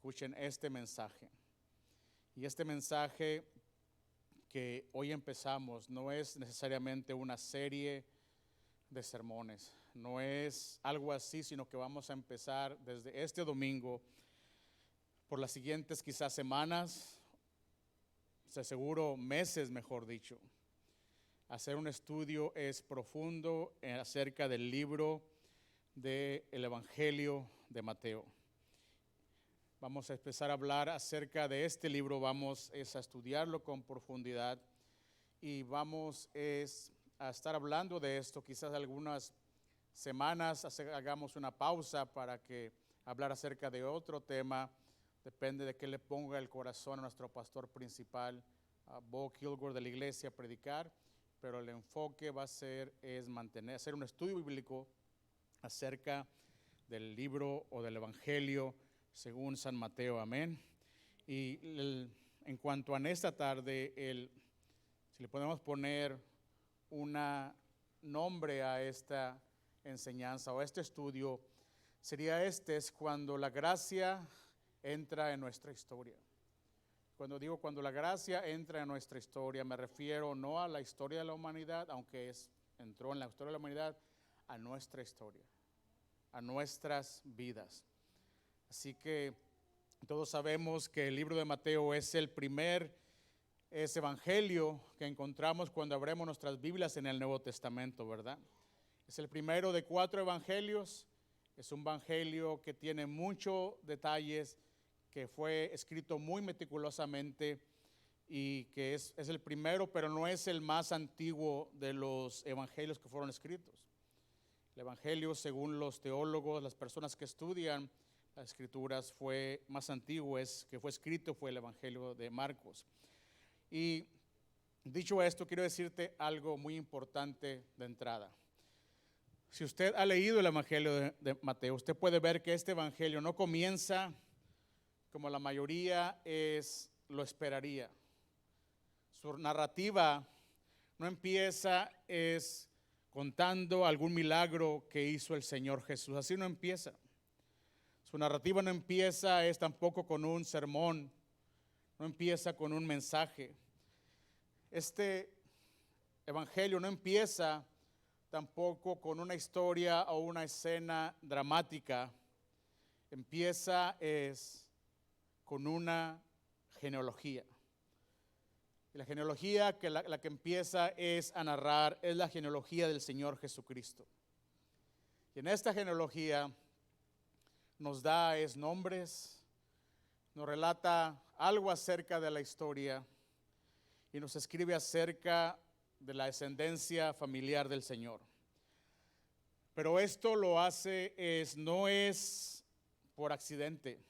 escuchen este mensaje. Y este mensaje que hoy empezamos no es necesariamente una serie de sermones, no es algo así, sino que vamos a empezar desde este domingo por las siguientes quizás semanas, seguro meses mejor dicho. Hacer un estudio es profundo acerca del libro del Evangelio de Mateo. Vamos a empezar a hablar acerca de este libro, vamos a estudiarlo con profundidad y vamos a estar hablando de esto quizás algunas semanas, hagamos una pausa para que hablar acerca de otro tema, depende de qué le ponga el corazón a nuestro pastor principal, Bo Kilgore de la iglesia, a predicar, pero el enfoque va a ser hacer un estudio bíblico acerca del libro o del Evangelio según San Mateo, amén. Y en cuanto a esta tarde, si le podemos poner un nombre a esta enseñanza o a este estudio, sería es cuando la gracia entra en nuestra historia. Cuando digo cuando la gracia entra en nuestra historia, me refiero no a la historia de la humanidad, aunque entró en la historia de la humanidad, a nuestra historia, a nuestras vidas. Así que todos sabemos que el libro de Mateo es el primer evangelio que encontramos cuando abrimos nuestras Biblias en el Nuevo Testamento, ¿verdad? Es el primero de 4 evangelios, es un evangelio que tiene muchos detalles, que fue escrito muy meticulosamente y que es el primero, pero no es el más antiguo de los evangelios que fueron escritos. El evangelio, según los teólogos, las personas que estudian las escrituras, fue más antiguo, que fue escrito, fue el evangelio de Marcos. Y dicho esto, quiero decirte algo muy importante de entrada. Si usted ha leído el evangelio de Mateo, usted puede ver que este evangelio no comienza como la mayoría lo esperaría. Su narrativa no empieza contando algún milagro que hizo el Señor Jesús. Así no empieza. Su narrativa no empieza tampoco con un sermón, no empieza con un mensaje. Este evangelio no empieza tampoco con una historia o una escena dramática. Empieza con una genealogía. Y la genealogía que la que empieza a narrar es la genealogía del Señor Jesucristo. Y en esta genealogía nos da nombres, nos relata algo acerca de la historia y nos escribe acerca de la descendencia familiar del Señor. Pero esto lo hace no es por accidente.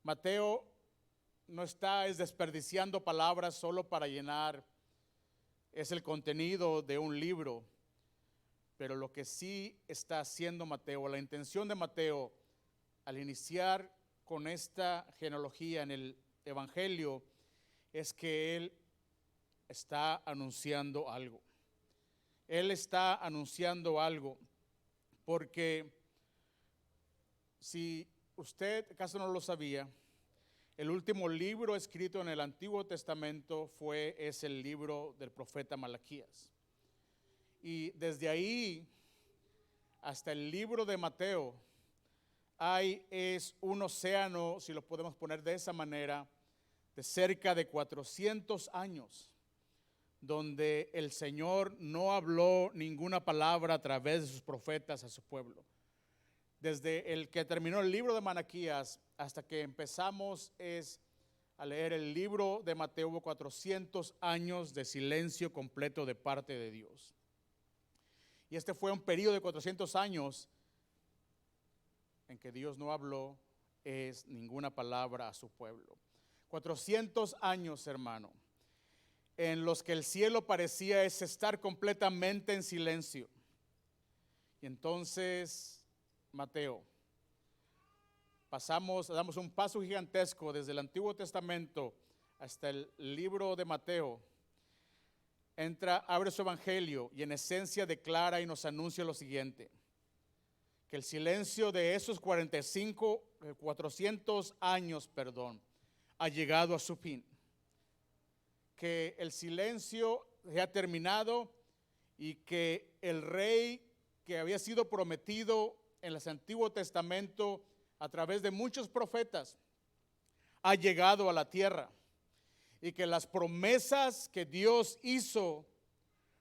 Mateo no está desperdiciando palabras solo para llenar el contenido de un libro, pero lo que sí está haciendo Mateo, la intención de Mateo al iniciar con esta genealogía en el evangelio, es que él está anunciando algo. Él está anunciando algo, porque si usted acaso no lo sabía, el último libro escrito en el Antiguo Testamento es el libro del profeta Malaquías. Y desde ahí hasta el libro de Mateo es un océano, si lo podemos poner de esa manera, de cerca de 400 años, donde el Señor no habló ninguna palabra a través de sus profetas a su pueblo. Desde el que terminó el libro de Malaquías hasta que empezamos a leer el libro de Mateo, hubo 400 años de silencio completo de parte de Dios. Y este fue un periodo de 400 años en que Dios no habló ninguna palabra a su pueblo. 400 años, hermano, en los que el cielo parecía estar completamente en silencio. Y entonces, Mateo, damos un paso gigantesco desde el Antiguo Testamento hasta el libro de Mateo. Abre su evangelio y en esencia declara y nos anuncia lo siguiente: que el silencio de esos 400 años, ha llegado a su fin. Que el silencio se ha terminado y que el rey que había sido prometido en el Antiguo Testamento a través de muchos profetas ha llegado a la tierra y que las promesas que Dios hizo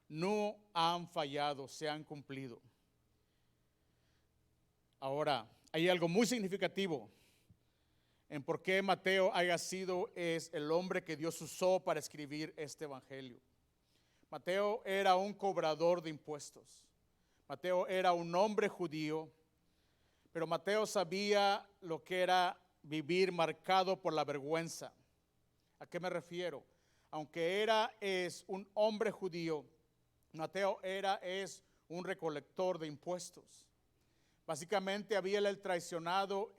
no han fallado, se han cumplido. Ahora, hay algo muy significativo en por qué Mateo es el hombre que Dios usó para escribir este evangelio. Mateo era un cobrador de impuestos. Mateo era un hombre judío, pero Mateo sabía lo que era vivir marcado por la vergüenza. ¿A qué me refiero? Aunque es un hombre judío, Mateo es un recolector de impuestos. Básicamente había él traicionado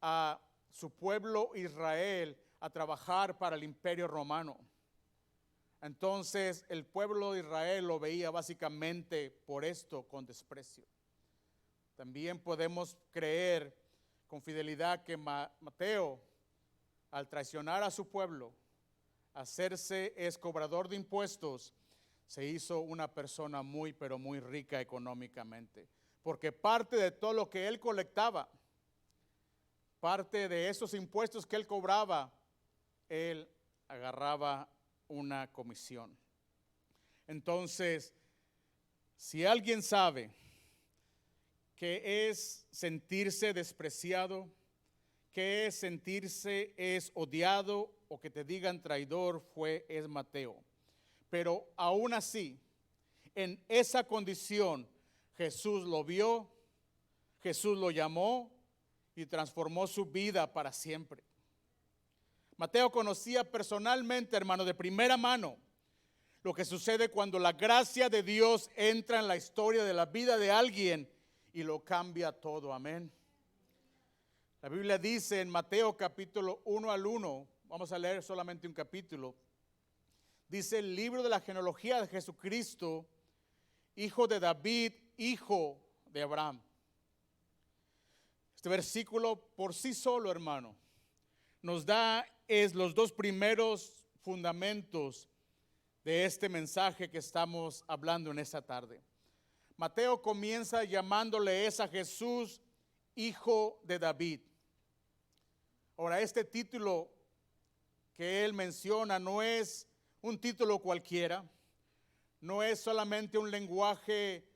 a su pueblo Israel a trabajar para el imperio romano. Entonces el pueblo de Israel lo veía básicamente por esto con desprecio. También podemos creer con fidelidad que Mateo, al traicionar a su pueblo, hacerse cobrador de impuestos, se hizo una persona muy, pero muy rica económicamente. Porque parte de todo lo que él colectaba, parte de esos impuestos que él cobraba, él agarraba una comisión. Entonces, si alguien sabe qué es sentirse despreciado, qué es sentirse odiado o que te digan traidor, es Mateo. Pero aún así, en esa condición, Jesús lo vio, Jesús lo llamó y transformó su vida para siempre. Mateo conocía personalmente, hermano, de primera mano, lo que sucede cuando la gracia de Dios entra en la historia de la vida de alguien y lo cambia todo. Amén. La Biblia dice en Mateo capítulo 1 al 1, vamos a leer solamente un capítulo, dice el libro de la genealogía de Jesucristo, hijo de David, hijo de Abraham. Este versículo por sí solo, hermano, nos da los dos primeros fundamentos de este mensaje que estamos hablando en esta tarde. Mateo comienza llamándole a Jesús hijo de David. Ahora, este título que él menciona no es un título cualquiera, no es solamente un lenguaje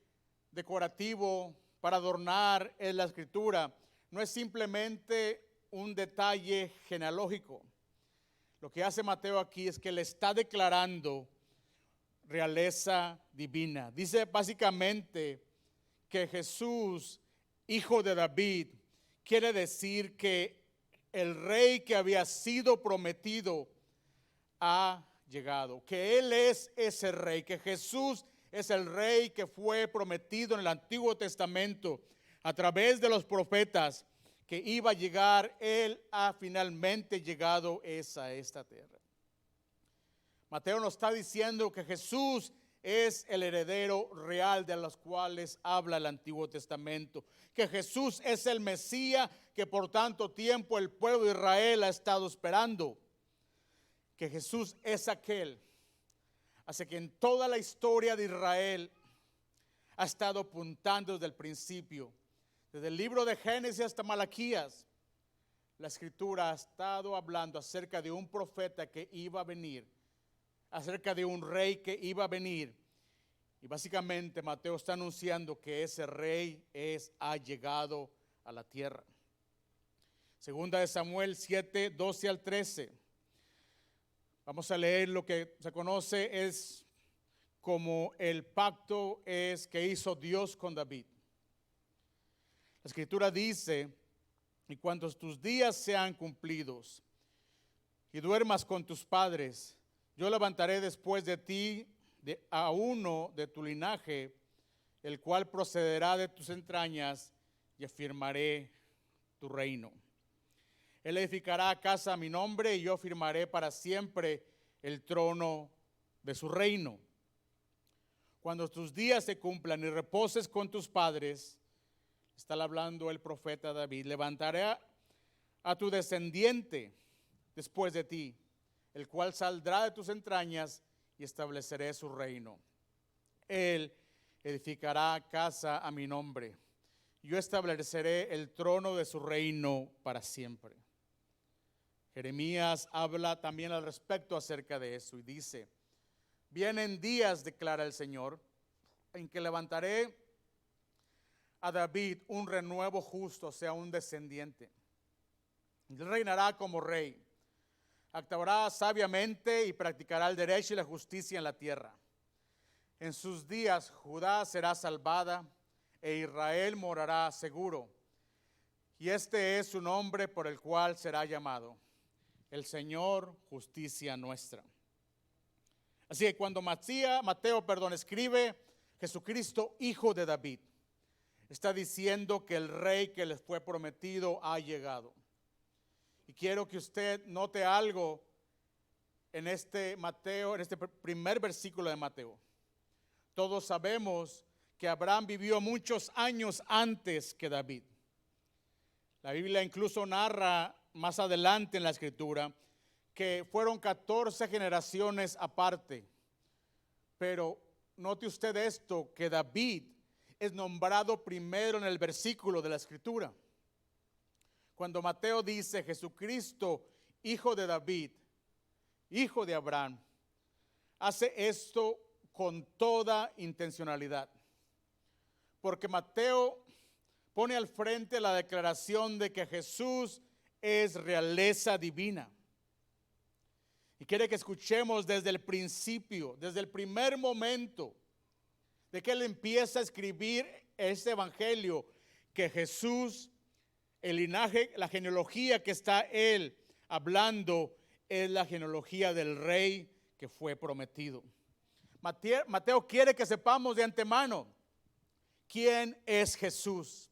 decorativo para adornar en la escritura, no es simplemente un detalle genealógico. Lo que hace Mateo aquí es que le está declarando realeza divina. Dice básicamente que Jesús, hijo de David, quiere decir que el rey que había sido prometido ha llegado, que Él es ese rey, que Jesús es el rey que fue prometido en el Antiguo Testamento a través de los profetas, que iba a llegar. Él ha finalmente llegado a esta tierra. Mateo nos está diciendo que Jesús es el heredero real de los cuales habla el Antiguo Testamento, que Jesús es el Mesías que por tanto tiempo el pueblo de Israel ha estado esperando, que Jesús es aquel. Así que en toda la historia de Israel ha estado apuntando desde el principio, desde el libro de Génesis hasta Malaquías, la escritura ha estado hablando acerca de un profeta que iba a venir, acerca de un rey que iba a venir. Y básicamente Mateo está anunciando que ese rey ha llegado a la tierra. Segunda de Samuel 7, 12 al 13. Vamos a leer lo que se conoce como el pacto que hizo Dios con David. La escritura dice: y cuando tus días sean cumplidos y duermas con tus padres, yo levantaré después de ti a uno de tu linaje, el cual procederá de tus entrañas, y afirmaré tu reino. Él edificará casa a mi nombre, y yo firmaré para siempre el trono de su reino. Cuando tus días se cumplan y reposes con tus padres, Está hablando el profeta David. Levantaré a tu descendiente después de ti, el cual saldrá de tus entrañas, y estableceré su reino. Él edificará casa a mi nombre. Yo estableceré el trono de su reino para siempre. Jeremías habla también al respecto acerca de eso y dice: vienen días, declara el Señor, en que levantaré a David un renuevo justo, o sea, un descendiente. Él reinará como rey, actuará sabiamente y practicará el derecho y la justicia en la tierra. En sus días Judá será salvada e Israel morará seguro. Y este es su nombre por el cual será llamado: el Señor, justicia nuestra. Así que cuando Mateo escribe Jesucristo, hijo de David, está diciendo que el rey que les fue prometido ha llegado. Y quiero que usted note algo en este Mateo, en este primer versículo de Mateo. Todos sabemos que Abraham vivió muchos años antes que David. La Biblia incluso narra más adelante en la Escritura que fueron 14 generaciones aparte. Pero note usted esto, que David es nombrado primero en el versículo de la Escritura. Cuando Mateo dice Jesucristo, hijo de David, hijo de Abraham, hace esto con toda intencionalidad. Porque Mateo pone al frente la declaración de que Jesús es realeza divina. Y quiere que escuchemos desde el principio, desde el primer momento de que él empieza a escribir este evangelio, que Jesús, el linaje, la genealogía que está él hablando, es la genealogía del rey que fue prometido. Mateo quiere que sepamos de antemano quién es Jesús.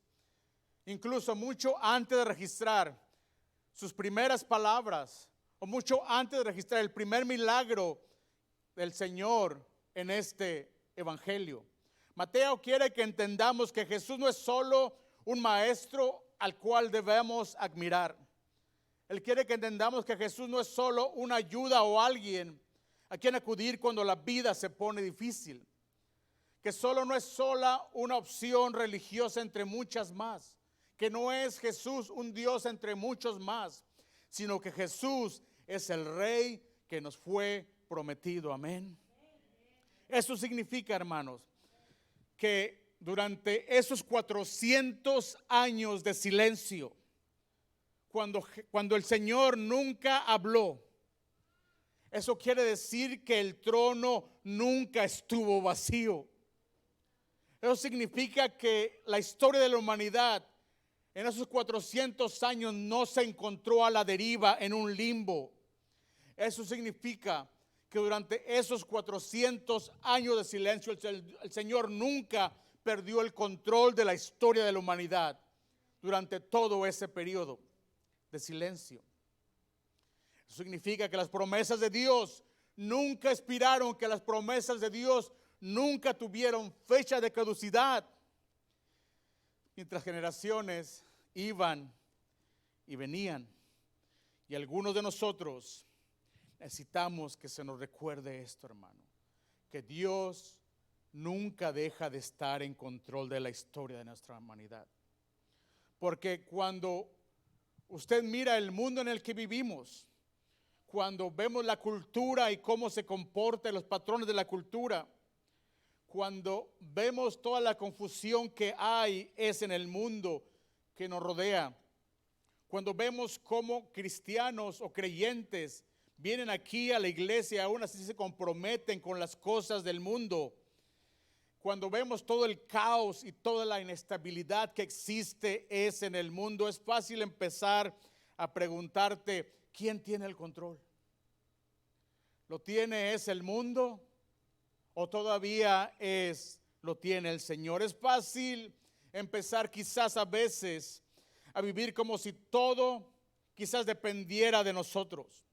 Incluso mucho antes de registrar sus primeras palabras, o mucho antes de registrar el primer milagro del Señor en este evangelio, Mateo quiere que entendamos que Jesús no es solo un maestro al cual debemos admirar. Él quiere que entendamos que Jesús no es solo una ayuda o alguien a quien acudir cuando la vida se pone difícil. Que solo no es sola una opción religiosa entre muchas más. Que no es Jesús un Dios entre muchos más, sino que Jesús es el Rey que nos fue prometido. Amén. Eso significa, hermanos, que durante esos 400 años de silencio, cuando el Señor nunca habló, eso quiere decir que el trono nunca estuvo vacío. Eso significa que la historia de la humanidad en esos 400 años no se encontró a la deriva en un limbo. Eso significa que durante esos 400 años de silencio el Señor nunca perdió el control de la historia de la humanidad durante todo ese periodo de silencio. Eso significa que las promesas de Dios nunca expiraron, que las promesas de Dios nunca tuvieron fecha de caducidad. Mientras generaciones iban y venían, y algunos de nosotros necesitamos que se nos recuerde esto, hermano, que Dios nunca deja de estar en control de la historia de nuestra humanidad. Porque cuando usted mira el mundo en el que vivimos, cuando vemos la cultura y cómo se comporta, los patrones de la cultura, cuando vemos toda la confusión que hay es en el mundo que nos rodea, cuando vemos cómo cristianos o creyentes vienen aquí a la iglesia y aún así se comprometen con las cosas del mundo, cuando vemos todo el caos y toda la inestabilidad que existe es en el mundo, es fácil empezar a preguntarte, ¿quién tiene el control? ¿Lo tiene es el mundo? ¿O todavía lo tiene el Señor? Es fácil empezar quizás a veces a vivir como si todo quizás dependiera de nosotros.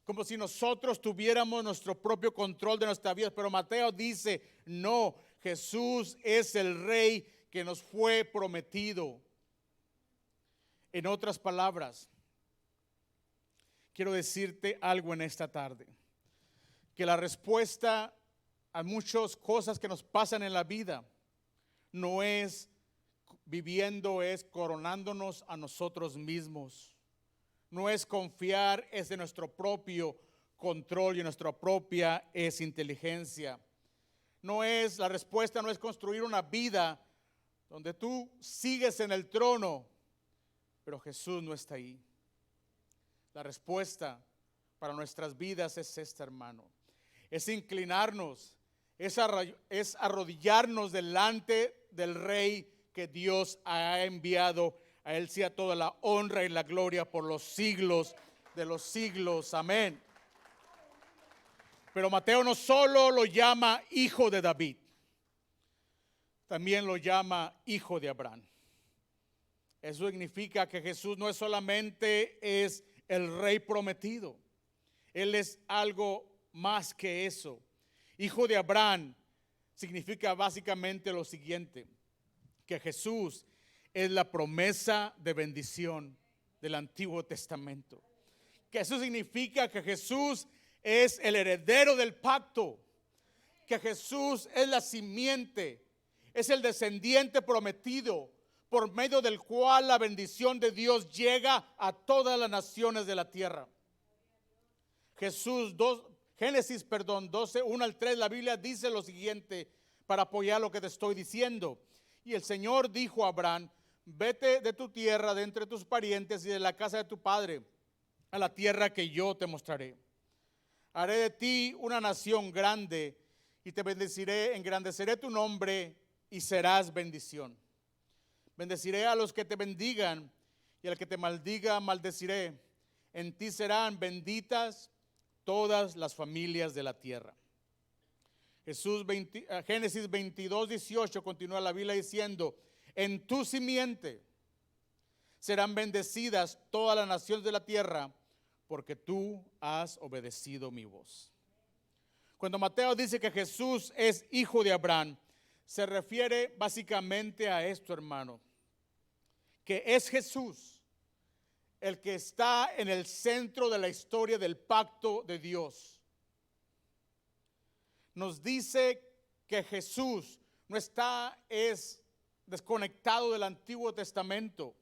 Como si nosotros tuviéramos nuestro propio control de nuestra vida. Pero Mateo dice, no, Jesús es el Rey que nos fue prometido. En otras palabras, quiero decirte algo en esta tarde, que la respuesta a muchas cosas que nos pasan en la vida no es viviendo, es coronándonos a nosotros mismos. No es confiar, es de nuestro propio control y nuestra propia inteligencia. La respuesta no es construir una vida donde tú sigues en el trono, pero Jesús no está ahí. La respuesta para nuestras vidas es esta, hermano. Es inclinarnos, es arrodillarnos delante del Rey que Dios ha enviado. A Él sea toda la honra y la gloria por los siglos de los siglos. Amén. Pero Mateo no solo lo llama hijo de David, también lo llama hijo de Abraham. Eso significa que Jesús no es solamente el rey prometido. Él es algo más que eso. Hijo de Abraham significa básicamente lo siguiente, que Jesús es la promesa de bendición del Antiguo Testamento. Que eso significa que Jesús es el heredero del pacto, que Jesús es la simiente, es el descendiente prometido, por medio del cual la bendición de Dios llega a todas las naciones de la tierra. Génesis 12, 1 al 3, la Biblia dice lo siguiente para apoyar lo que te estoy diciendo. Y el Señor dijo a Abraham: vete de tu tierra, de entre tus parientes y de la casa de tu padre, a la tierra que yo te mostraré. Haré de ti una nación grande y te bendeciré, engrandeceré tu nombre y serás bendición. Bendeciré a los que te bendigan y al que te maldiga maldeciré. En ti serán benditas todas las familias de la tierra. Génesis 22, 18 continúa la Biblia diciendo: en tu simiente serán bendecidas todas las naciones de la tierra, porque tú has obedecido mi voz. Cuando Mateo dice que Jesús es hijo de Abraham, se refiere básicamente a esto, hermano, que es Jesús el que está en el centro de la historia del pacto de Dios. Nos dice que Jesús no es desconectado del Antiguo Testamento.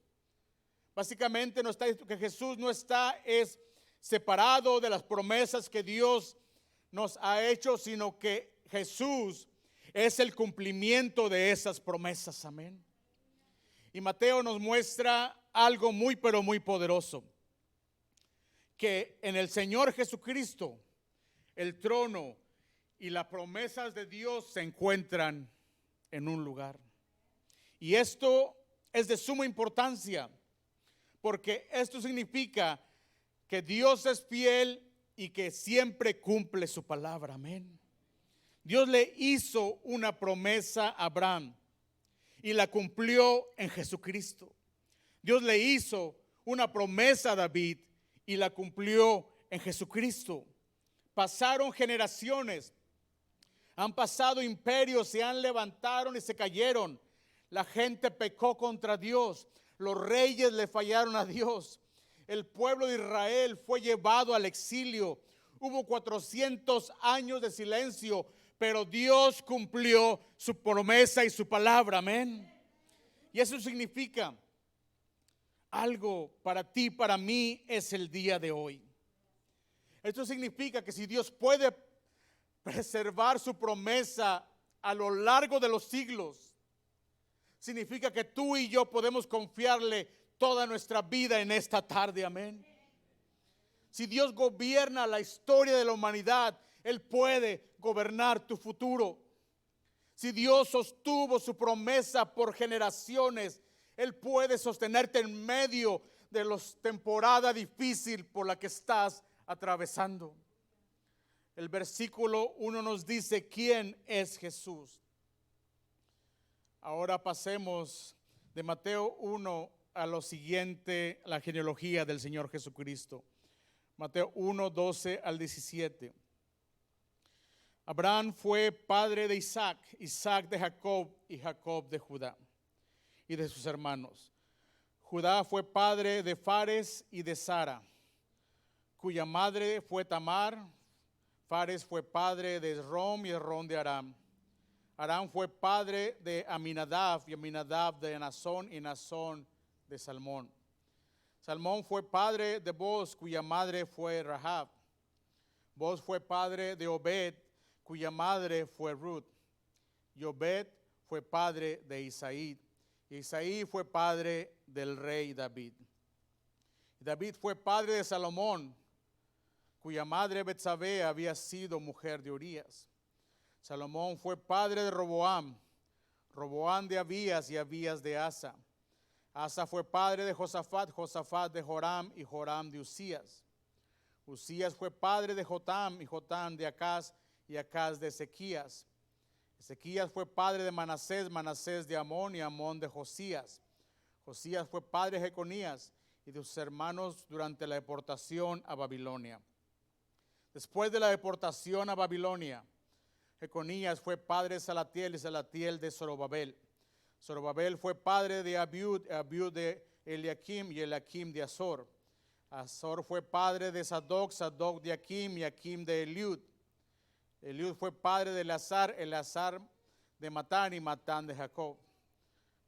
Básicamente nos está diciendo que Jesús no es separado de las promesas que Dios nos ha hecho, sino que Jesús es el cumplimiento de esas promesas. Amén. Y Mateo nos muestra algo muy, pero muy poderoso, que en el Señor Jesucristo el trono y las promesas de Dios se encuentran en un lugar. Y esto es de suma importancia, porque esto significa que Dios es fiel y que siempre cumple su palabra. Amén. Dios le hizo una promesa a Abraham y la cumplió en Jesucristo. Dios le hizo una promesa a David y la cumplió en Jesucristo. Pasaron generaciones, han pasado imperios, se han levantado y se cayeron. La gente pecó contra Dios, los reyes le fallaron a Dios. El pueblo de Israel fue llevado al exilio. Hubo 400 años de silencio, pero Dios cumplió su promesa y su palabra. Amén. Y eso significa algo para ti, para mí, es el día de hoy. Esto significa que si Dios puede preservar su promesa a lo largo de los siglos, significa que tú y yo podemos confiarle toda nuestra vida en esta tarde. Amén. Si Dios gobierna la historia de la humanidad, Él puede gobernar tu futuro. Si Dios sostuvo su promesa por generaciones, Él puede sostenerte en medio de la temporada difícil por la que estás atravesando. El versículo 1 nos dice quién es Jesús. Ahora pasemos de Mateo 1 a lo siguiente, la genealogía del Señor Jesucristo. Mateo 1, 12 al 17. Abraham fue padre de Isaac, Isaac de Jacob y Jacob de Judá. y de sus hermanos. Judá fue padre de Fares y de Zara, cuya madre fue Tamar. Fares fue padre de Esrom y Esrom de Aram. Aram fue padre de Aminadab y Aminadab de Nazón y Nazón de Salmón. Salmón fue padre de Boz, cuya madre fue Rahab. Boz fue padre de Obed, cuya madre fue Ruth. Y Obed fue padre de Isaí. Y Isaí fue padre del rey David. Y David fue padre de Salomón, cuya madre Betsabé había sido mujer de Urías. Salomón fue padre de Roboam, Roboam de Abías y Abías de Asa. Asa fue padre de Josafat, Josafat de Joram y Joram de Usías. Usías fue padre de Jotam y Jotam de Acaz y Acaz de Ezequías. Ezequías fue padre de Manasés, Manasés de Amón y Amón de Josías. Josías fue padre de Jeconías y de sus hermanos durante la deportación a Babilonia. Después de la deportación a Babilonia, Jeconías fue padre de Salatiel y Salatiel de Zorobabel. Zorobabel fue padre de Abiud, Abiud de Eliakim y Eliakim de Azor. Azor fue padre de Sadoc, Sadoc de Akim y Akim de Eliud. Eliud fue padre de Eleazar, Eleazar de Matán y Matán de Jacob.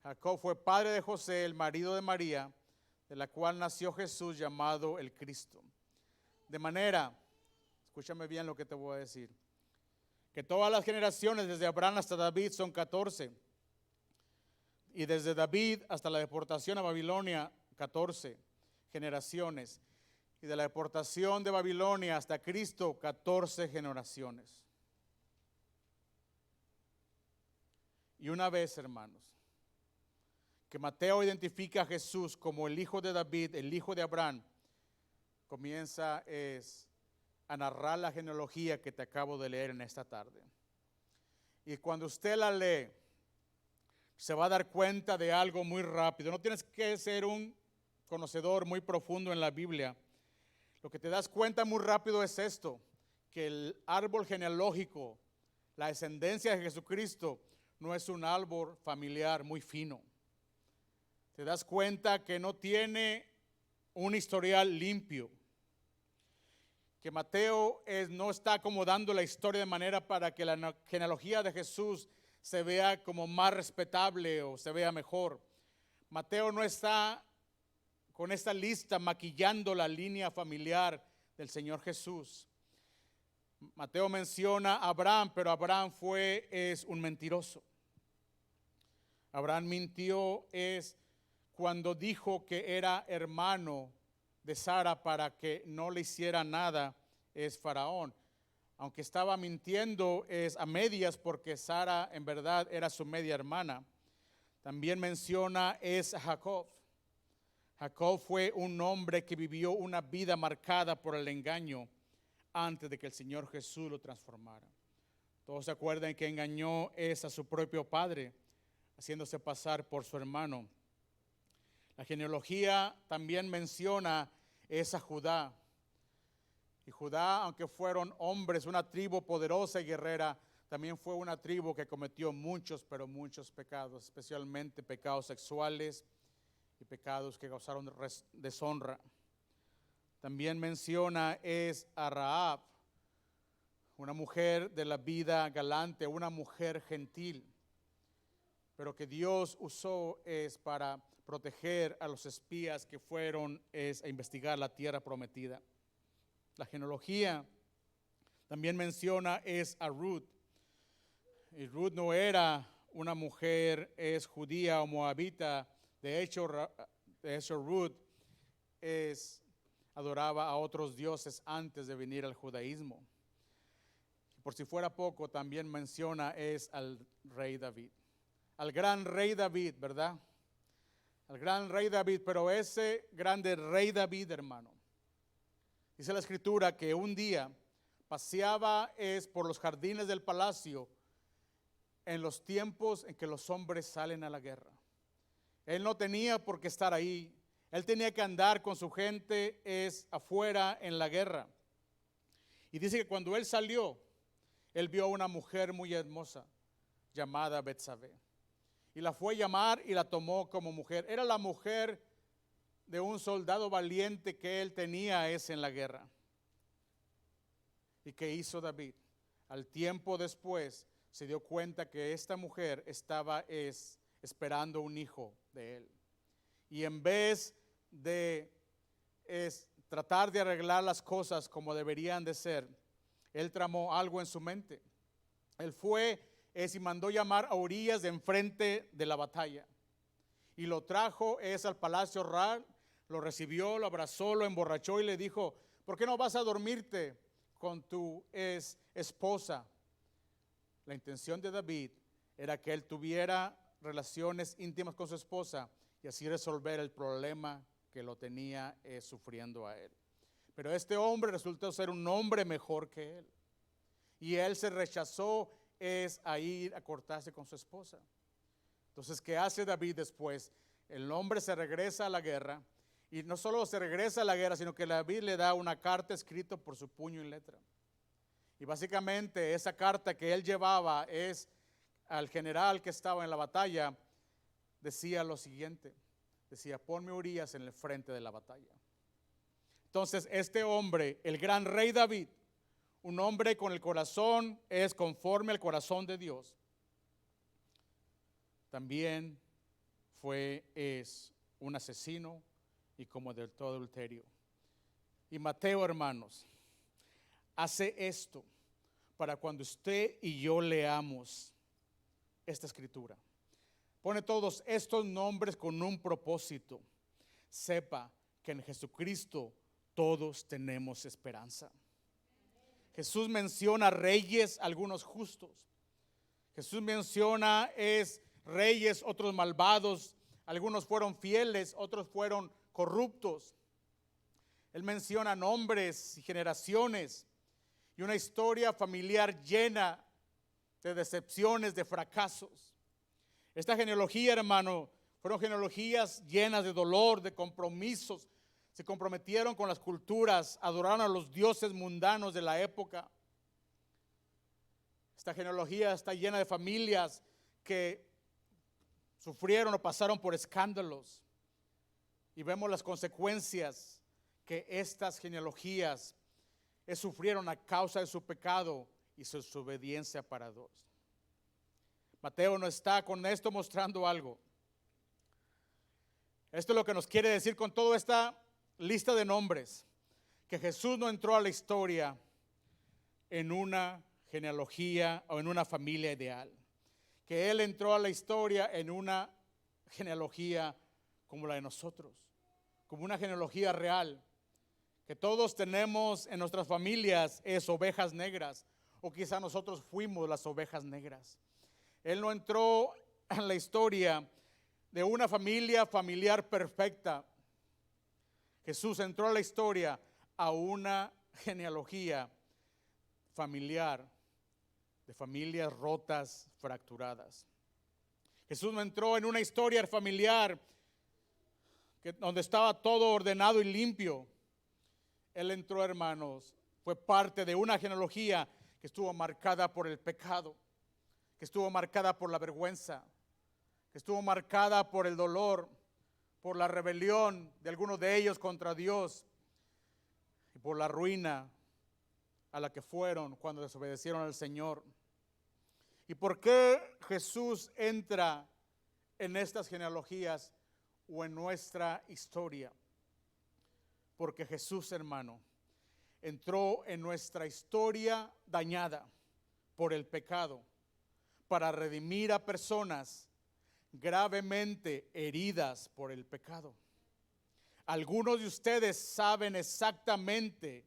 Jacob fue padre de José, el marido de María, de la cual nació Jesús llamado el Cristo. De manera, escúchame bien lo que te voy a decir, que todas las generaciones desde Abraham hasta David son 14. Y desde David hasta la deportación a Babilonia, 14 generaciones. Y de la deportación de Babilonia hasta Cristo, 14 generaciones. Y una vez, hermanos, que Mateo identifica a Jesús como el hijo de David, el hijo de Abraham, comienza a narrar la genealogía que te acabo de leer en esta tarde. Y cuando usted la lee, se va a dar cuenta de algo muy rápido. No tienes que ser un conocedor muy profundo en la Biblia. Lo que te das cuenta muy rápido es esto, que el árbol genealógico, la descendencia de Jesucristo, no es un árbol familiar muy fino. Te das cuenta que no tiene un historial limpio. Que Mateo no está acomodando la historia de manera para que la genealogía de Jesús se vea como más respetable o se vea mejor. Mateo no está con esta lista maquillando la línea familiar del Señor Jesús. Mateo menciona a Abraham, pero Abraham es un mentiroso. Abraham mintió cuando dijo que era hermano de Sara para que no le hiciera nada Faraón. Aunque estaba mintiendo a medias porque Sara en verdad era su media hermana. También menciona a Jacob. Jacob fue un hombre que vivió una vida marcada por el engaño antes de que el Señor Jesús lo transformara. Todos se acuerdan que engañó a su propio padre, haciéndose pasar por su hermano. La genealogía también menciona a Judá. Y Judá, aunque fueron hombres, una tribu poderosa y guerrera, también fue una tribu que cometió muchos, pero muchos pecados, especialmente pecados sexuales y pecados que causaron deshonra. También menciona a Rahab, una mujer de la vida galante, una mujer gentil, pero que Dios usó para proteger a los espías que fueron a investigar la tierra prometida. La genealogía también menciona a Ruth. Y Ruth no era una mujer judía o moabita. De hecho Ruth adoraba a otros dioses antes de venir al judaísmo. Por si fuera poco, también menciona al rey David. Al gran rey David, ¿verdad? Al gran rey David, pero ese grande rey David, hermano, dice la escritura que un día paseaba por los jardines del palacio en los tiempos en que los hombres salen a la guerra. Él no tenía por qué estar ahí. Él tenía que andar con su gente afuera en la guerra. Y dice que cuando él salió, él vio a una mujer muy hermosa llamada Betsabé. y la fue a llamar y la tomó como mujer. Era la mujer de un soldado valiente que él tenía en la guerra. ¿Y qué hizo David? Al tiempo después se dio cuenta que esta mujer estaba esperando un hijo de él. Y en vez de tratar de arreglar las cosas como deberían de ser, él tramó algo en su mente. Él fue y mandó llamar a Urías de enfrente de la batalla. Y lo trajo al palacio real, lo recibió, lo abrazó, lo emborrachó y le dijo: ¿por qué no vas a dormirte con tu esposa? La intención de David era que él tuviera relaciones íntimas con su esposa y así resolver el problema que lo tenía sufriendo a él. Pero este hombre resultó ser un hombre mejor que él. Y él se rechazó a ir a acostarse con su esposa. Entonces, ¿qué hace David después? El hombre se regresa a la guerra. Y no solo se regresa a la guerra, sino que David le da una carta escrita por su puño y letra. Y básicamente esa carta que él llevaba al general que estaba en la batalla. Decía lo siguiente. Decía: ponme Urías en el frente de la batalla. Entonces este hombre, el gran rey David, un hombre con el corazón conforme al corazón de Dios, también es un asesino y como del todo adulterio. Y Mateo, hermanos, hace esto para cuando usted y yo leamos esta escritura. Pone todos estos nombres con un propósito. Sepa que en Jesucristo todos tenemos esperanza. Jesús menciona reyes, algunos justos. Jesús menciona reyes, otros malvados. Algunos fueron fieles, otros fueron corruptos. Él menciona nombres y generaciones y una historia familiar llena de decepciones, de fracasos. Esta genealogía, hermano, fueron genealogías llenas de dolor, de compromisos. Se comprometieron con las culturas, adoraron a los dioses mundanos de la época. Esta genealogía está llena de familias que sufrieron o pasaron por escándalos. Y vemos las consecuencias que estas genealogías sufrieron a causa de su pecado y su desobediencia para Dios. Mateo no está con esto mostrando algo. Esto es lo que nos quiere decir con toda esta lista de nombres, que Jesús no entró a la historia en una genealogía o en una familia ideal, que Él entró a la historia en una genealogía como la de nosotros, como una genealogía real, que todos tenemos en nuestras familias ovejas negras, o quizá nosotros fuimos las ovejas negras. Él no entró en la historia de una familiar perfecta. Jesús entró a la historia a una genealogía familiar de familias rotas, fracturadas. Jesús no entró en una historia familiar donde estaba todo ordenado y limpio. Él entró, hermanos, fue parte de una genealogía que estuvo marcada por el pecado, que estuvo marcada por la vergüenza, que estuvo marcada por el dolor, por la rebelión de algunos de ellos contra Dios y por la ruina a la que fueron cuando desobedecieron al Señor. ¿Y por qué Jesús entra en estas genealogías o en nuestra historia? Porque Jesús, hermano, entró en nuestra historia dañada por el pecado para redimir a personas gravemente heridas por el pecado. Algunos de ustedes saben exactamente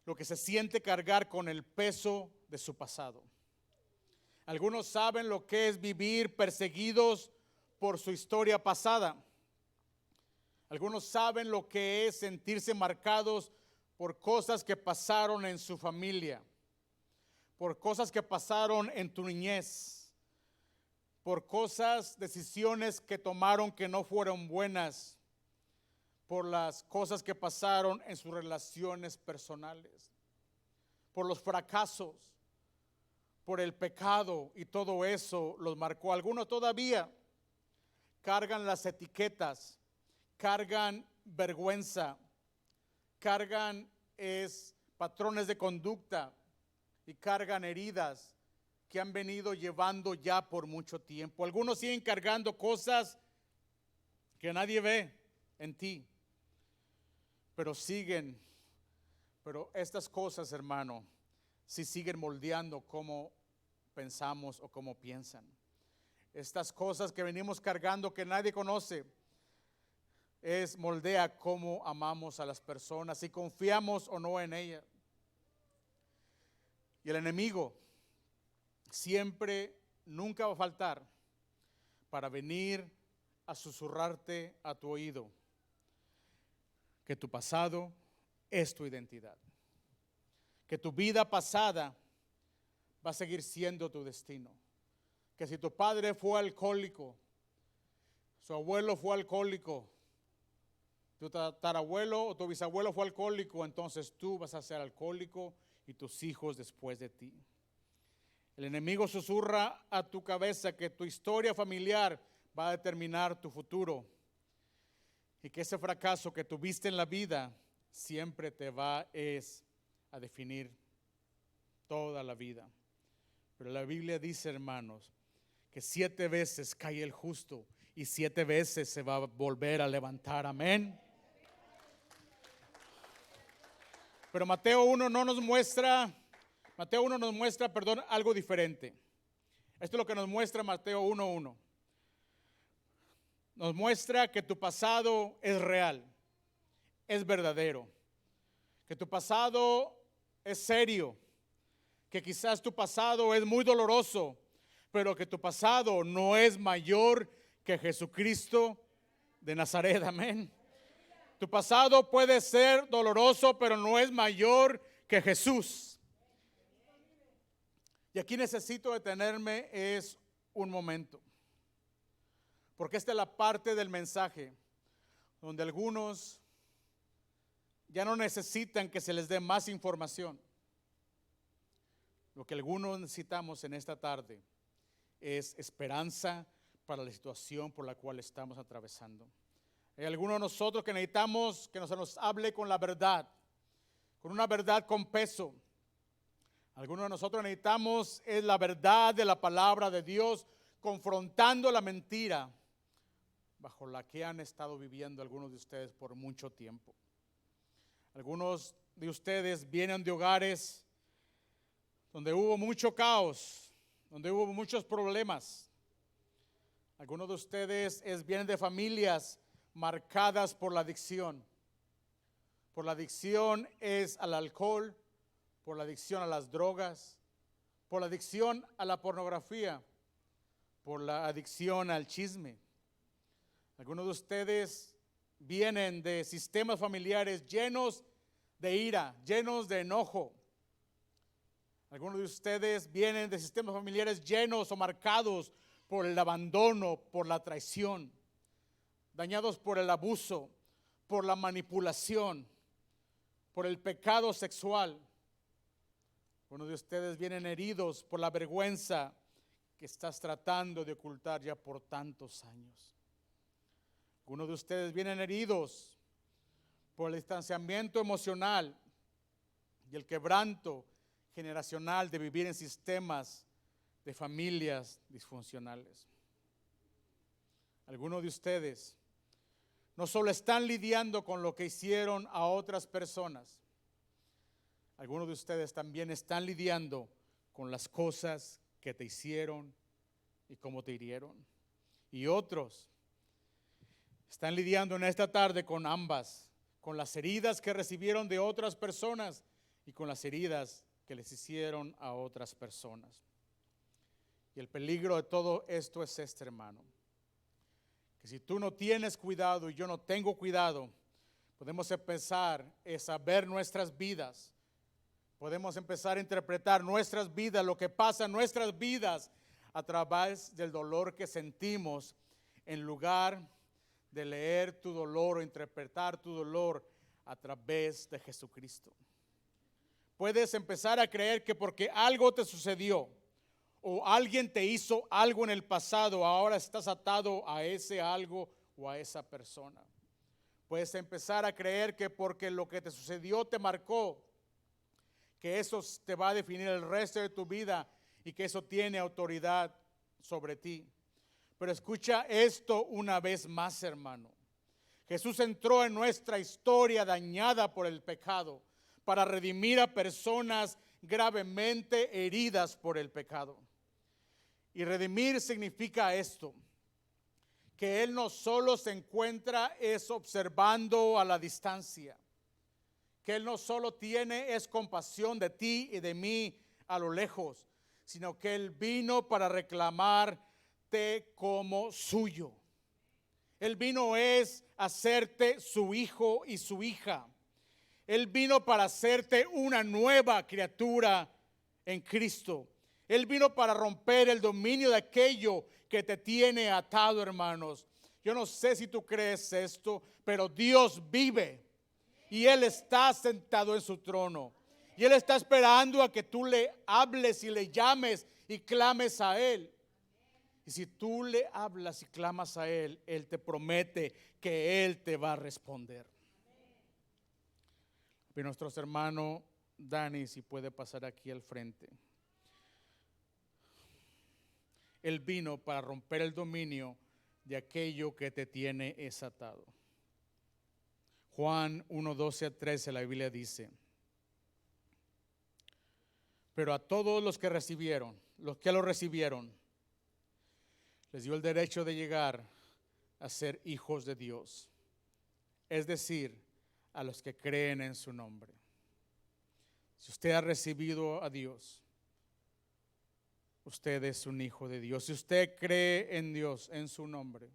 lo que se siente cargar con el peso de su pasado. Algunos saben lo que es vivir perseguidos por su historia pasada. Algunos saben lo que es sentirse marcados por cosas que pasaron en su familia, por cosas que pasaron en tu niñez, por decisiones que tomaron que no fueron buenas, por las cosas que pasaron en sus relaciones personales, por los fracasos, por el pecado y todo eso los marcó. Algunos todavía cargan las etiquetas, cargan vergüenza, cargan patrones de conducta y cargan heridas que han venido llevando ya por mucho tiempo. Algunos siguen cargando cosas que nadie ve en ti, pero estas cosas, hermano, si siguen moldeando cómo pensamos o cómo piensan. Estas cosas que venimos cargando que nadie conoce, moldea cómo amamos a las personas, si confiamos o no en ellas. Y el enemigo siempre, nunca va a faltar para venir a susurrarte a tu oído que tu pasado es tu identidad, que tu vida pasada va a seguir siendo tu destino, que si tu padre fue alcohólico, su abuelo fue alcohólico, tu tatarabuelo o tu bisabuelo fue alcohólico, entonces tú vas a ser alcohólico y tus hijos después de ti. El enemigo susurra a tu cabeza que tu historia familiar va a determinar tu futuro y que ese fracaso que tuviste en la vida siempre te va a definir toda la vida. Pero la Biblia dice, hermanos, que 7 veces cae el justo y 7 veces se va a volver a levantar. Amén. Pero Mateo 1 nos muestra, algo diferente. Esto es lo que nos muestra Mateo 1:1. Nos muestra que tu pasado es real, es verdadero, que tu pasado es serio, que quizás tu pasado es muy doloroso, pero que tu pasado no es mayor que Jesucristo de Nazaret. Amén. Tu pasado puede ser doloroso, pero no es mayor que Jesús. Y aquí necesito detenerme un momento, porque esta es la parte del mensaje donde algunos ya no necesitan que se les dé más información. Lo que algunos necesitamos en esta tarde es esperanza para la situación por la cual estamos atravesando. Hay algunos de nosotros que necesitamos que se nos hable con la verdad, con una verdad con peso. Algunos de nosotros necesitamos la verdad de la palabra de Dios, confrontando la mentira bajo la que han estado viviendo algunos de ustedes por mucho tiempo. Algunos de ustedes vienen de hogares donde hubo mucho caos, donde hubo muchos problemas. Algunos de ustedes vienen de familias marcadas por la adicción. Por la adicción al alcohol, por la adicción a las drogas, por la adicción a la pornografía, por la adicción al chisme. Algunos de ustedes vienen de sistemas familiares llenos de ira, llenos de enojo. Algunos de ustedes vienen de sistemas familiares llenos o marcados por el abandono, por la traición, dañados por el abuso, por la manipulación, por el pecado sexual. Algunos de ustedes vienen heridos por la vergüenza que estás tratando de ocultar ya por tantos años. Algunos de ustedes vienen heridos por el distanciamiento emocional y el quebranto generacional de vivir en sistemas de familias disfuncionales. Algunos de ustedes no solo están lidiando con lo que hicieron a otras personas, algunos de ustedes también están lidiando con las cosas que te hicieron y cómo te hirieron. Y otros están lidiando en esta tarde con ambas, con las heridas que recibieron de otras personas y con las heridas que les hicieron a otras personas. Y el peligro de todo esto es hermano, que si tú no tienes cuidado y yo no tengo cuidado, podemos empezar a ver nuestras vidas, podemos empezar a interpretar nuestras vidas, lo que pasa en nuestras vidas a través del dolor que sentimos, en lugar de leer tu dolor o interpretar tu dolor a través de Jesucristo. Puedes empezar a creer que porque algo te sucedió o alguien te hizo algo en el pasado, ahora estás atado a ese algo o a esa persona. Puedes empezar a creer que porque lo que te sucedió te marcó, que eso te va a definir el resto de tu vida y que eso tiene autoridad sobre ti. Pero escucha esto una vez más, hermano. Jesús entró en nuestra historia dañada por el pecado para redimir a personas gravemente heridas por el pecado. Y redimir significa esto, que Él no solo se encuentra es observando a la distancia, que Él no solo tiene es compasión de ti y de mí a lo lejos, sino que Él vino para reclamarte como suyo. Él vino es hacerte su hijo y su hija. Él vino para hacerte una nueva criatura en Cristo. Él vino para romper el dominio de aquello que te tiene atado, hermanos. Yo no sé si tú crees esto, pero Dios vive y Él está sentado en su trono. Y Él está esperando a que tú le hables y le llames y clames a Él. Y si tú le hablas y clamas a Él, Él te promete que Él te va a responder. Y nuestro hermano Dani, si puede pasar aquí al frente. Él vino para romper el dominio de aquello que te tiene atado. Juan 1:12-13, la Biblia dice: pero a todos los que lo recibieron, les dio el derecho de llegar a ser hijos de Dios, es decir, a los que creen en su nombre. Si usted ha recibido a Dios, usted es un hijo de Dios. Si usted cree en Dios, en su nombre,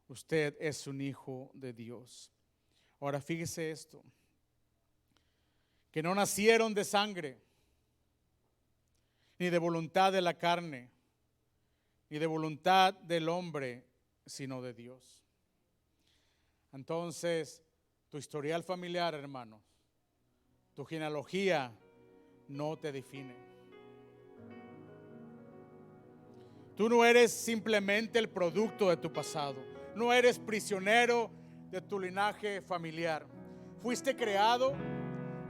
usted es un hijo de Dios. Ahora fíjese esto, que no nacieron de sangre, ni de voluntad de la carne, ni de voluntad del hombre, sino de Dios. Entonces, tu historial familiar, hermanos, tu genealogía no te define. Tú no eres simplemente el producto de tu pasado. No eres prisionero de tu linaje familiar. Fuiste creado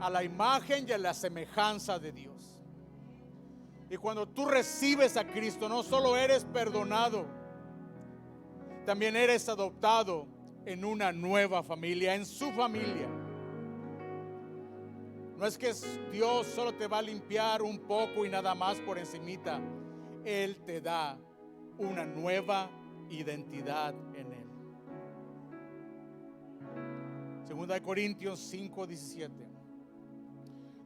a la imagen y a la semejanza de Dios. Y cuando tú recibes a Cristo, no solo eres perdonado, también eres adoptado en una nueva familia, en su familia. No es que Dios solo te va a limpiar un poco y nada más por encimita. Él te da una nueva identidad en Él. 2 Corintios 5:17.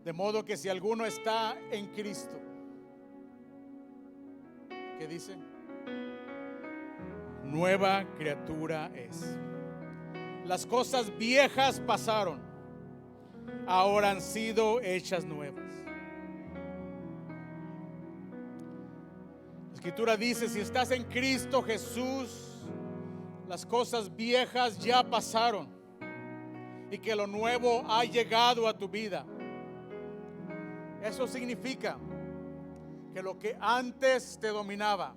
De modo que si alguno está en Cristo, ¿qué dice? Nueva criatura es. Las cosas viejas pasaron, ahora han sido hechas nuevas. La Escritura dice: si estás en Cristo Jesús, las cosas viejas ya pasaron y que lo nuevo ha llegado a tu vida. Eso significa que lo que antes te dominaba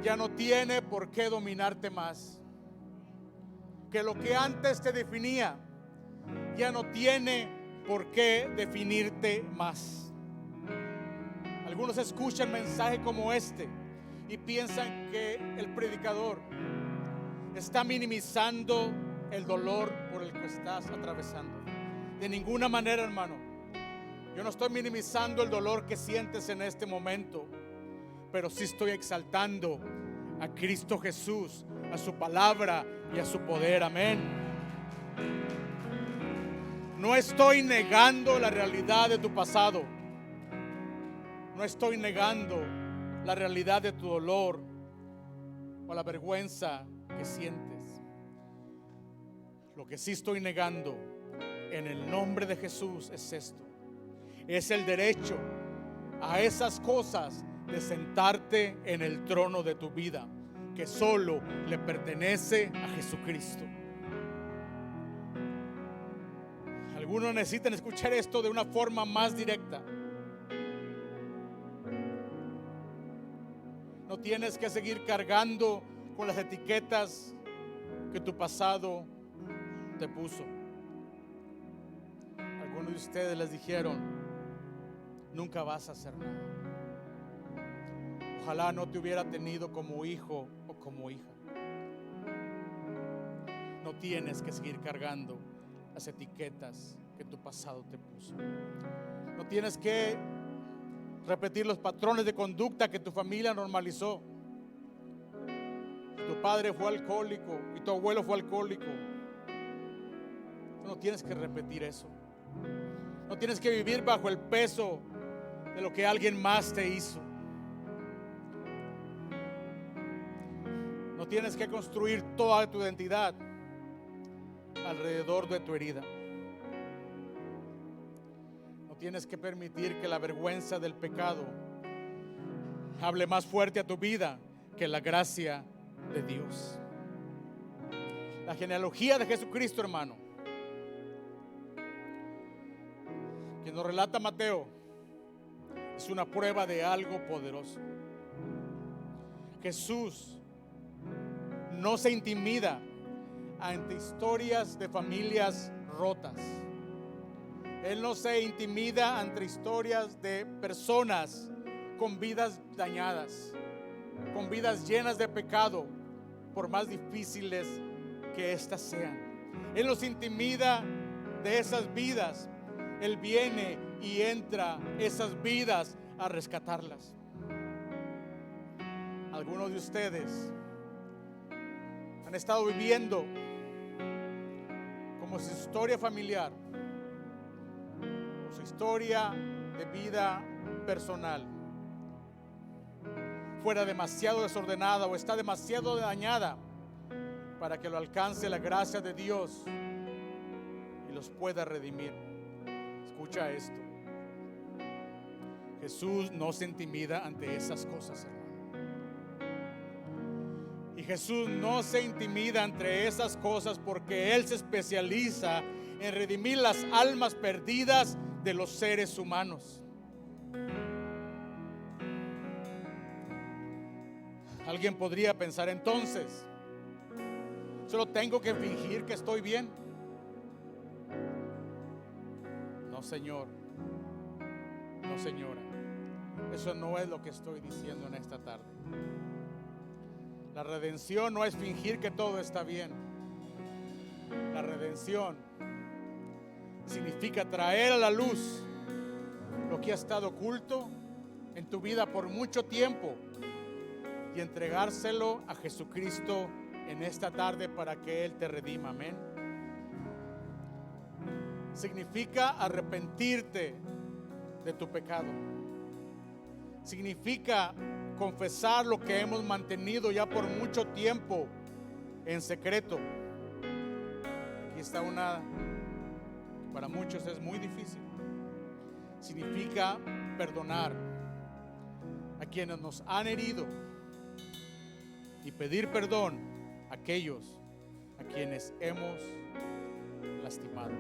ya no tiene por qué dominarte más. Que lo que antes te definía ya no tiene por qué definirte más. Algunos escuchan mensajes como este y piensan que el predicador está minimizando el dolor por el que estás atravesando. De ninguna manera, hermano. Yo no estoy minimizando el dolor que sientes en este momento, pero sí estoy exaltando a Cristo Jesús, a su palabra y a su poder. Amén. No estoy negando la realidad de tu pasado. No estoy negando la realidad de tu dolor o la vergüenza que sientes. Lo que sí estoy negando en el nombre de Jesús es esto. Es el derecho a esas cosas de sentarte en el trono de tu vida, que solo le pertenece a Jesucristo. Algunos necesitan escuchar esto de una forma más directa. No tienes que seguir cargando con las etiquetas que tu pasado te puso. Algunos de ustedes les dijeron: nunca vas a hacer nada. Ojalá no te hubiera tenido como hijo o como hija. No tienes que seguir cargando las etiquetas que tu pasado te puso. No tienes que repetir los patrones de conducta que tu familia normalizó. Tu padre fue alcohólico y tu abuelo fue alcohólico. Tú no tienes que repetir eso. No tienes que vivir bajo el peso de lo que alguien más te hizo. No tienes que construir toda tu identidad alrededor de tu herida. No tienes que permitir que la vergüenza del pecado hable más fuerte a tu vida que la gracia de Dios. La genealogía de Jesucristo, hermano, que nos relata Mateo, es una prueba de algo poderoso. Jesús no se intimida ante historias de familias rotas. Él no se intimida ante historias de personas con vidas dañadas, con vidas llenas de pecado, por más difíciles que éstas sean. Él no se intimida de esas vidas. Él viene y entra esas vidas a rescatarlas. Algunos de ustedes han estado viviendo como su historia familiar, como su historia de vida personal fuera demasiado desordenada o está demasiado dañada para que lo alcance la gracia de Dios y los pueda redimir. Escucha esto: Jesús no se intimida ante esas cosas, hermano. Y Jesús no se intimida ante esas cosas porque Él se especializa en redimir las almas perdidas de los seres humanos. Alguien podría pensar entonces, solo tengo que fingir que estoy bien. No, señor. No, señora. Eso no es lo que estoy diciendo en esta tarde. La redención no es fingir que todo está bien. La redención significa traer a la luz lo que ha estado oculto en tu vida por mucho tiempo y entregárselo a Jesucristo en esta tarde para que Él te redima. Amén. Significa arrepentirte de tu pecado. Significa confesar lo que hemos mantenido ya por mucho tiempo en secreto. Aquí está una que para muchos es muy difícil. Significa perdonar a quienes nos han herido y pedir perdón a aquellos a quienes hemos lastimado.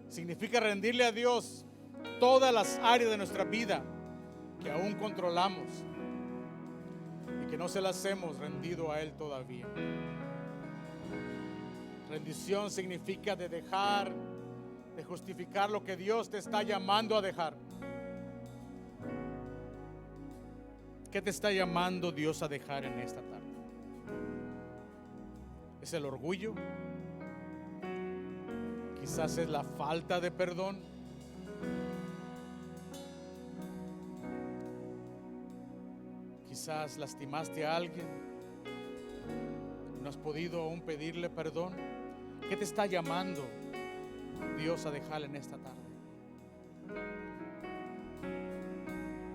Significa rendirle a Dios todas las áreas de nuestra vida que aún controlamos y que no se las hemos rendido a Él todavía. Rendición significa de dejar, de justificar lo que Dios te está llamando a dejar. ¿Qué te está llamando Dios a dejar en esta tarde? ¿Es el orgullo? Quizás es la falta de perdón. Quizás lastimaste a alguien, no has podido aún pedirle perdón. ¿Qué te está llamando Dios a dejar en esta tarde?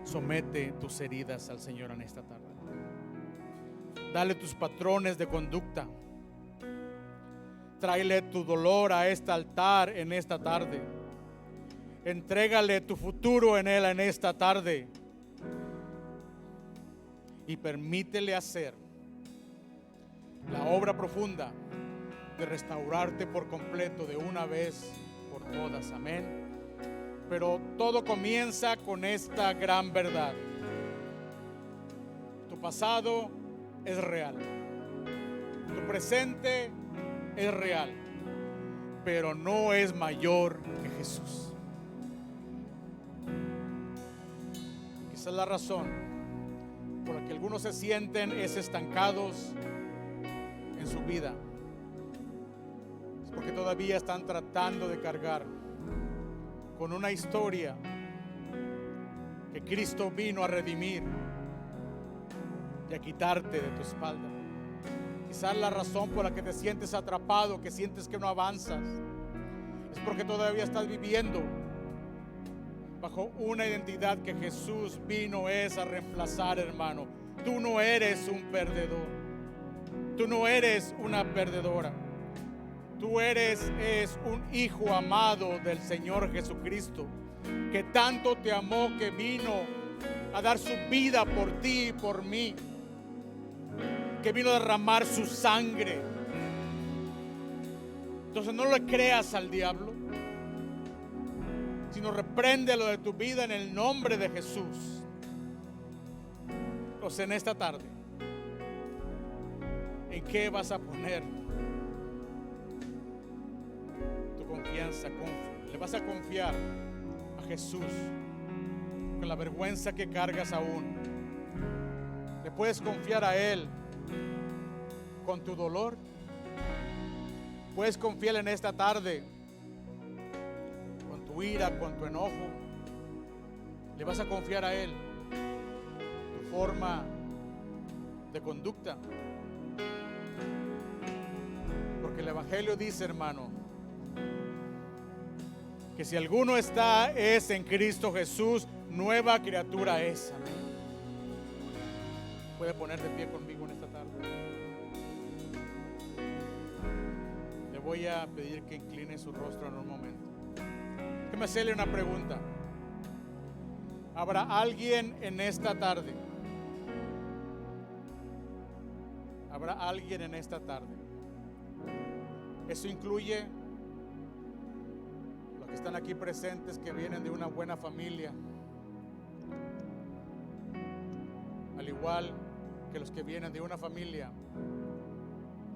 Somete tus heridas al Señor en esta tarde. Dale tus patrones de conducta. Tráele tu dolor a este altar en esta tarde. Entrégale tu futuro en Él en esta tarde. Y permítele hacer la obra profunda de restaurarte por completo de una vez por todas. Amén. Pero todo comienza con esta gran verdad. pasado es real, tu presente es real, pero no es mayor que Jesús. Quizás la razón por la que algunos se sienten estancados en su vida es porque todavía están tratando de cargar con una historia que Cristo vino a redimir y a quitarte de tu espalda. Quizás la razón por la que te sientes atrapado, que sientes que no avanzas, es porque todavía estás viviendo bajo una identidad que Jesús vino es a reemplazar, hermano. Tú no eres un perdedor. Tú no eres una perdedora. Tú eres un hijo amado del Señor Jesucristo, que tanto te amó que vino a dar su vida por ti y por mí, que vino a derramar su sangre. Entonces no le creas al diablo, sino repréndelo de tu vida en el nombre de Jesús. Entonces en esta tarde, ¿en qué vas a poner tu confianza? ¿Le vas a confiar a Jesús con la vergüenza que cargas aún? ¿Le puedes confiar a Él con tu dolor? ¿Puedes confiar en esta tarde con tu ira, con tu enojo? ¿Le vas a confiar a Él tu forma de conducta? Porque el Evangelio dice, hermano, que si alguno es en Cristo Jesús, nueva criatura es. Amén. Puede poner de pie conmigo en esta tarde. Le voy a pedir que incline su rostro en un momento. Déjeme hacerle una pregunta. ¿Habrá alguien en esta tarde? ¿Habrá alguien en esta tarde? Eso incluye los que están aquí presentes, que vienen de una buena familia, al igual que los que vienen de una familia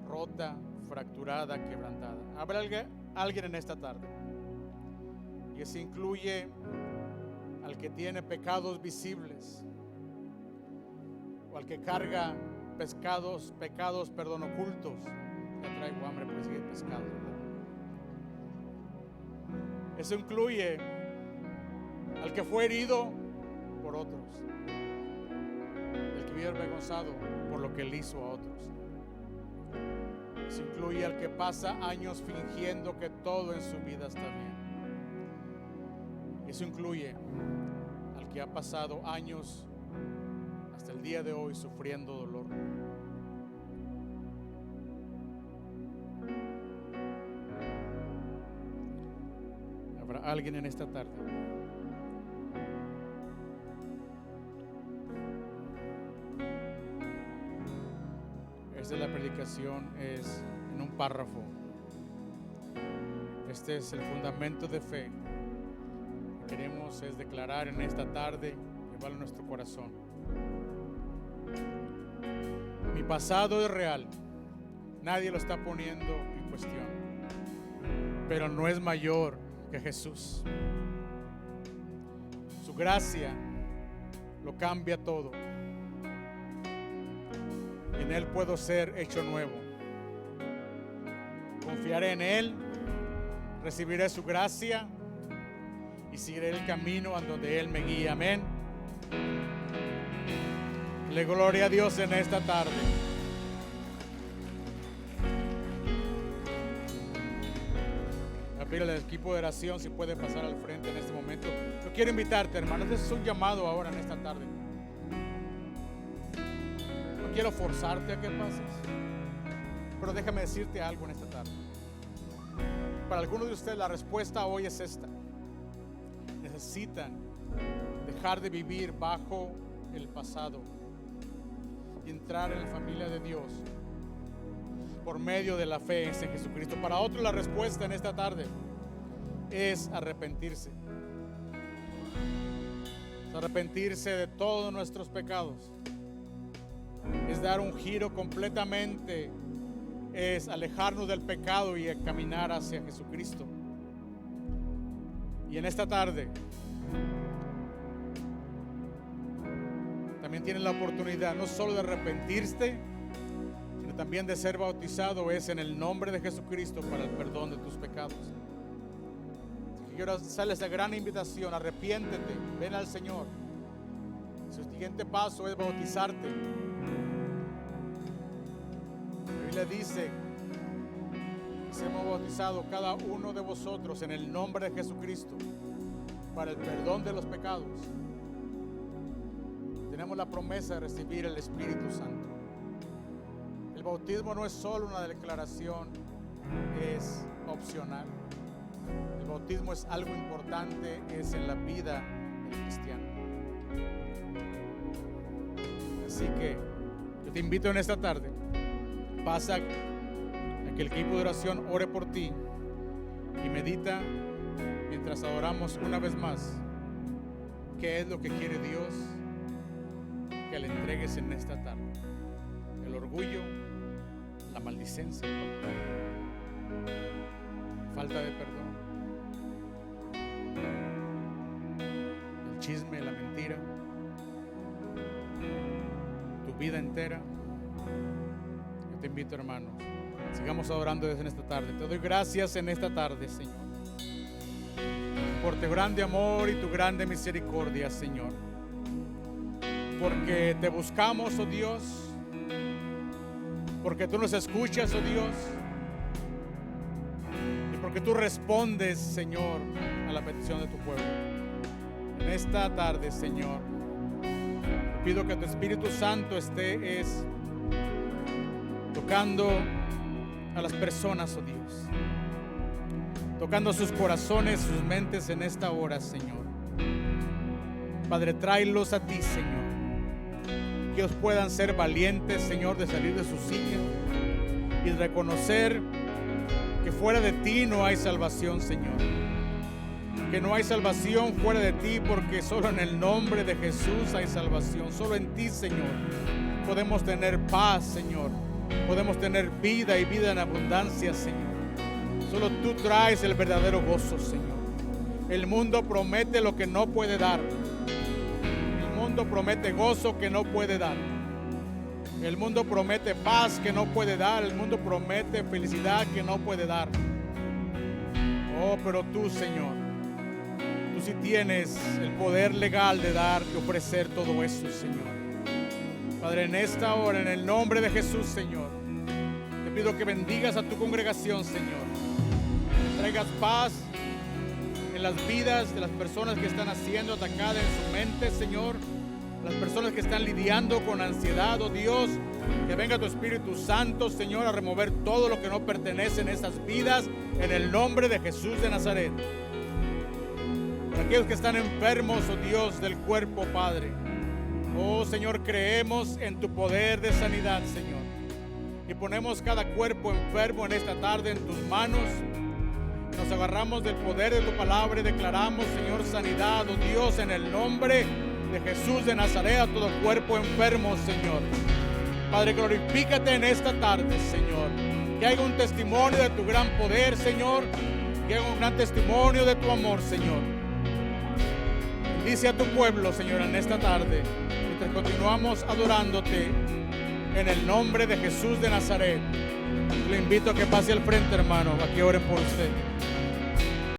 rota, fracturada, quebrantada. ¿Habrá alguien en esta tarde? Y eso incluye al que tiene pecados visibles, o al que carga pecados, ocultos. Ya traigo hambre por seguir pescado, ¿verdad? Eso incluye al que fue herido por otros, el que vive avergonzado por lo que él hizo a otros. Eso incluye al que pasa años fingiendo que todo en su vida está bien. Eso incluye al que ha pasado años hasta el día de hoy sufriendo dolor. ¿Habrá alguien en esta tarde? Esta es la predicación, es en un párrafo. Este es el fundamento de fe que queremos es declarar en esta tarde, llevarlo a nuestro corazón. Mi pasado es real, nadie lo está poniendo en cuestión, pero no es mayor que Jesús. Su gracia lo cambia todo. En Él puedo ser hecho nuevo. Confiaré en Él, recibiré su gracia y seguiré el camino a donde Él me guía. Amén. Le gloria a Dios en esta tarde. Voy a pedirle al equipo de oración si puede pasar al frente en este momento. Yo quiero invitarte, hermano. Este es un llamado ahora en esta tarde. No quiero forzarte a que pases, pero déjame decirte algo en esta tarde. Para algunos de ustedes la respuesta hoy es esta: necesitan dejar de vivir bajo el pasado y entrar en la familia de Dios por medio de la fe en Jesucristo. Para otros la respuesta en esta tarde es arrepentirse. Es arrepentirse de todos nuestros pecados es dar un giro completamente, es alejarnos del pecado y caminar hacia Jesucristo. Y en esta tarde también tienes la oportunidad no solo de arrepentirte, sino también de ser bautizado, es en el nombre de Jesucristo para el perdón de tus pecados. Así que quiero hacerle esa gran invitación: arrepiéntete, ven al Señor. Su siguiente paso es bautizarte. La Biblia dice que seamos bautizados cada uno de vosotros en el nombre de Jesucristo para el perdón de los pecados. Tenemos la promesa de recibir el Espíritu Santo. El bautismo no es solo una declaración, es opcional. El bautismo es algo importante, es en la vida del cristiano. Así que yo te invito en esta tarde, pasa a que el equipo de oración ore por ti y medita mientras adoramos una vez más qué es lo que quiere Dios que le entregues en esta tarde. El orgullo, la maldicencia, falta de perdón, el chisme, la mentira, tu vida entera. Yo te invito, hermanos, sigamos adorando desde esta tarde. Te doy gracias en esta tarde, Señor, por tu grande amor y tu grande misericordia, Señor, porque te buscamos, oh Dios, porque tú nos escuchas, oh Dios, y porque tú respondes, Señor, a la petición de tu pueblo. En esta tarde, Señor, pido que tu Espíritu Santo esté tocando a las personas, oh Dios, tocando sus corazones, sus mentes en esta hora, Señor. Padre, tráelos a ti, Señor, que ellos puedan ser valientes, Señor, de salir de su silla y reconocer que fuera de ti no hay salvación, Señor, que no hay salvación fuera de ti, porque solo en el nombre de Jesús hay salvación. Solo en ti, Señor, podemos tener paz, Señor, podemos tener vida y vida en abundancia, Señor. Solo tú traes el verdadero gozo, Señor. El mundo promete lo que no puede dar. El mundo promete gozo que no puede dar. El mundo promete paz que no puede dar. El mundo promete felicidad que no puede dar. Oh, pero tú, Señor, tú sí tienes el poder legal de dar y ofrecer todo eso, Señor. Padre, en esta hora, en el nombre de Jesús, Señor, te pido que bendigas a tu congregación, Señor. Traigas paz en las vidas de las personas que están siendo atacadas en su mente, Señor. Las personas que están lidiando con ansiedad, oh Dios, que venga tu Espíritu Santo, Señor, a remover todo lo que no pertenece en esas vidas, en el nombre de Jesús de Nazaret. Para aquellos que están enfermos, oh Dios, del cuerpo, Padre, oh Señor, creemos en tu poder de sanidad, Señor, y ponemos cada cuerpo enfermo en esta tarde en tus manos. Nos agarramos del poder de tu palabra y declaramos, Señor, sanidad, oh Dios, en el nombre de Jesús de Nazaret, a todo cuerpo enfermo, Señor. Padre, glorifícate en esta tarde, Señor. Que haya un testimonio de tu gran poder, Señor. Que haya un gran testimonio de tu amor, Señor. Bendice a tu pueblo, Señor, en esta tarde. Mientras continuamos adorándote en el nombre de Jesús de Nazaret. Le invito a que pase al frente, hermano, a que oren por usted.